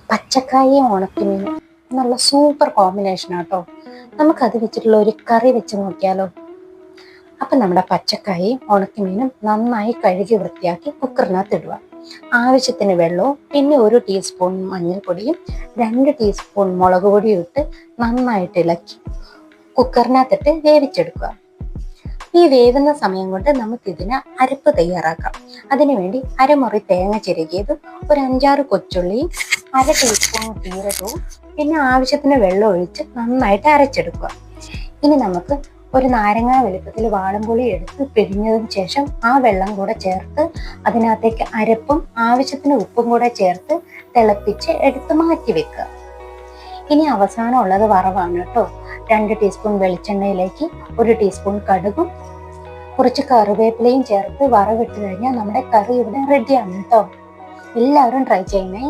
പച്ചക്കായയും ഉണക്കമീനും നല്ല super combination ആട്ടോ. നമുക്കത് വെച്ചിട്ടുള്ള ഒരു കറി വെച്ച് നോക്കിയാലോ. അപ്പം നമ്മുടെ പച്ചക്കായയും ഉണക്കമീനും നന്നായി കഴുകി വൃത്തിയാക്കി കുക്കറിനകത്ത് ഇടുക. ആവശ്യത്തിന് വെള്ളവും പിന്നെ 1 ടീസ്പൂൺ മഞ്ഞൾപ്പൊടിയും 2 ടീസ്പൂൺ മുളക് പൊടിയും ഇട്ട് നന്നായിട്ട് ഇളക്കി കുക്കറിനകത്തിട്ട് വേവിച്ചെടുക്കുക. ഈ വേവുന്ന സമയം കൊണ്ട് നമുക്കിതിന് അരപ്പ് തയ്യാറാക്കാം. അതിനുവേണ്ടി അരമുറി തേങ്ങ ചിരകിയതും 5-6 കൊച്ചുള്ളിയും 1/2 ടീസ്പൂൺ ജീരകവും പിന്നെ ആവശ്യത്തിന് വെള്ളം ഒഴിച്ച് നന്നായിട്ട് അരച്ചെടുക്കുക. ഇനി നമുക്ക് ഒരു നാരങ്ങ വലുപ്പത്തിൽ വാളംപുളി എടുത്ത് പിഴിഞ്ഞതിന് ശേഷം ആ വെള്ളം കൂടെ ചേർത്ത് അതിനകത്തേക്ക് അരപ്പും ആവശ്യത്തിന് ഉപ്പും കൂടെ ചേർത്ത് തിളപ്പിച്ച് എടുത്ത് മാറ്റി വെക്കുക. ഇനി അവസാനം ഉള്ളത് വറവാണ് കേട്ടോ. 2 ടീസ്പൂൺ വെളിച്ചെണ്ണയിലേക്ക് 1 ടീസ്പൂൺ കടുകും കുറച്ച് കറിവേപ്പിലയും ചേർത്ത് വറവിട്ട് കഴിഞ്ഞാൽ നമ്മുടെ കറി ഇവിടെ റെഡിയാണ് കേട്ടോ. എല്ലാവരും ട്രൈ ചെയ്യണേ.